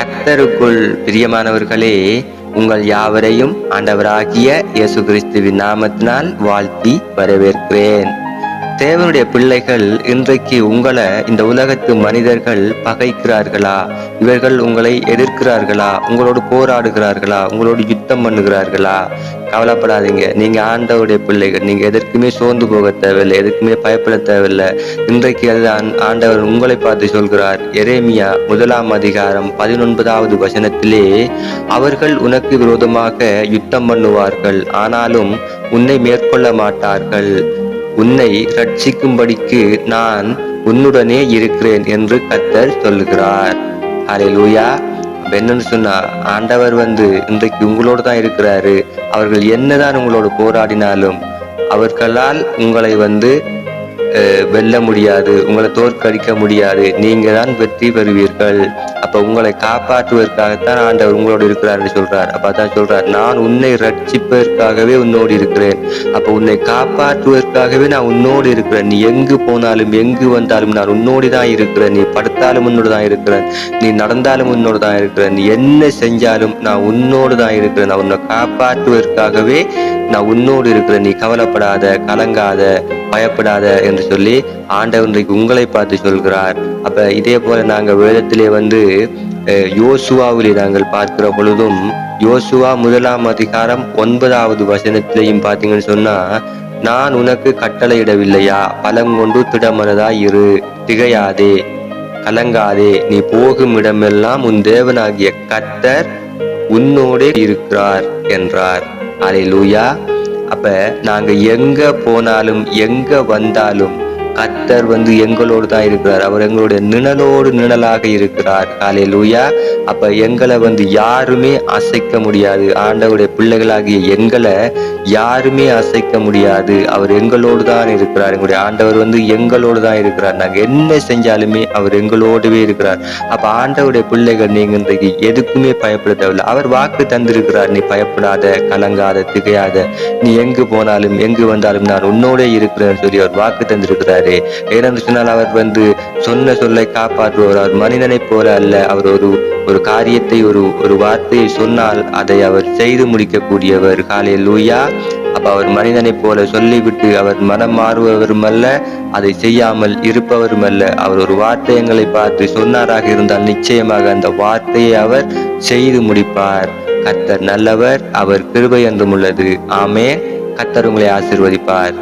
கர்த்தருக்குள் பிரியமானவர்களே, உங்கள் யாவரையும் ஆண்டவராகிய இயேசு கிறிஸ்துவின் நாமத்தினால் வாழ்த்தி வரவேற்கிறேன். தேவனுடைய பிள்ளைகள், இன்றைக்கு உங்களை இந்த உலகத்து மனிதர்கள் பகைக்கிறார்களா? இவர்கள் உங்களை எதிர்க்கிறார்களா? உங்களோடு போராடுகிறார்களா? உங்களோடு யுத்தம் பண்ணுகிறார்களா? கவலைப்படாதீங்க. நீங்க ஆண்டவருடைய பிள்ளைகள். நீங்க எதற்குமே சோர்ந்து போக தேவையில்லை, எதற்குமே பயப்பட தேவையில்லை. இன்றைக்கு அதுதான் ஆண்டவர் உங்களை பார்த்து சொல்கிறார். எரேமியா 1 வசனத்திலே, அவர்கள் உனக்கு விரோதமாக யுத்தம் பண்ணுவார்கள், ஆனாலும் உன்னை மேற்கொள்ள மாட்டார்கள். உன்னை ரட்சிக்கும்படிக்கு நான் உன்னுடனே இருக்கிறேன் என்று கர்த்தர் சொல்லுகிறார். ஹல்லேலூயா. என்னன்னு சொன்னா, ஆண்டவர் இன்றைக்கு உங்களோடு தான் இருக்கிறாரு. அவர்கள் என்னதான் உங்களோடு போராடினாலும் அவர்களால் உங்களை வெல்ல முடியாது, உங்களை தோற்கடிக்க முடியாது. நீங்க தான் வெற்றி பெறுவீர்கள். அப்ப உங்களை காப்பாற்றுவதற்காகத்தான் ஆண்டவர் உங்களோடு இருக்கிறார் என்று சொல்றார். அப்ப அதான் சொல்றார், நான் உன்னை ரட்சிப்பதற்காகவே உன்னோடு இருக்கிறேன். அப்ப உன்னை காப்பாற்றுவதற்காகவே நான் உன்னோடு இருக்கிறேன். நீ எங்கு போனாலும் எங்கு வந்தாலும் நான் உன்னோடு தான் இருக்கிறேன். நீ படுத்தாலும் உன்னோடு தான் இருக்கிறேன். நீ நடந்தாலும் உன்னோடு தான் இருக்கிறேன். நீ என்ன செஞ்சாலும் நான் உன்னோடு தான் இருக்கிறேன். நான் உன்னை காப்பாற்றுவதற்காகவே நான் உன்னோடு இருக்கிறேன். நீ கவலைப்படாத, கலங்காத, பயப்படாத என்று சொல்லி ஆண்டவர் இன்றைக்கு உங்களை பார்த்து சொல்கிறார். அப்ப இதே போல நாங்க வேதத்திலே யோசுவாவிலே நாங்கள் பார்க்கிற பொழுதும், யோசுவா 1 வசனத்திலையும் பார்த்தீங்கன்னு சொன்னா, நான் உனக்கு கட்டளையிடவில்லையா? பலம் கொண்டு திடமனதாய் இரு, திகையாதே, கலங்காதே. நீ போகும் இடமெல்லாம் உன் தேவனாகிய கர்த்தர் உன்னோடே இருக்கிறார் என்றார். அல்லேலூயா. அப்ப நாங்க எங்க போனாலும் எங்க வந்தாலும் கர்த்தர் எங்களோடு தான் இருக்கிறார். அவர் எங்களுடைய நிழலாக இருக்கிறார். அல்லேலூயா. அப்ப எங்களை யாருமே அசைக்க முடியாது. ஆண்டவருடைய பிள்ளைகளாகிய எங்களை யாருமே அசைக்க முடியாது. அவர் எங்களோடு தான் இருக்கிறார். எங்களுடைய ஆண்டவர் எங்களோடு தான் இருக்கிறார். நாங்க என்ன செஞ்சாலுமே அவர் எங்களோடவே இருக்கிறார். அப்ப ஆண்டவருடைய பிள்ளைகள், நீங்க இன்றைக்கு எதுக்குமே பயப்பட தேவையில்லை. அவர் வாக்கு தந்திருக்கிறார். நீ பயப்படாத, கலங்காத, திகையாத. நீ எங்கு போனாலும் எங்கு வந்தாலும் நான் உன்னோடே இருக்கிறேன்னு சொல்லி அவர் வாக்கு தந்திருக்கிறார். ஏனென்று சொன்னால், அவர் சொன்ன சொல்லை காப்பாற்றுவார். அவர் மனிதனை போல அல்ல. அவர் ஒரு காரியத்தை, ஒரு வார்த்தையை சொன்னால் அதை அவர் செய்து முடிக்கக்கூடியவர். ஹல்லேலூயா. அப்ப அவர் மனிதனை போல சொல்லிவிட்டு அவர் மனம் மாறுபவரும் அல்ல, அதை செய்யாமல் இருப்பவரும் அல்ல. அவர் ஒரு வார்த்தை எங்களை பார்த்து சொன்னாராக இருந்தால் நிச்சயமாக அந்த வார்த்தையை அவர் செய்து முடிப்பார். கர்த்தர் நல்லவர், அவர் கிருபை என்றும் உள்ளது. ஆமென். கர்த்தர் உங்களை ஆசீர்வதிப்பார்.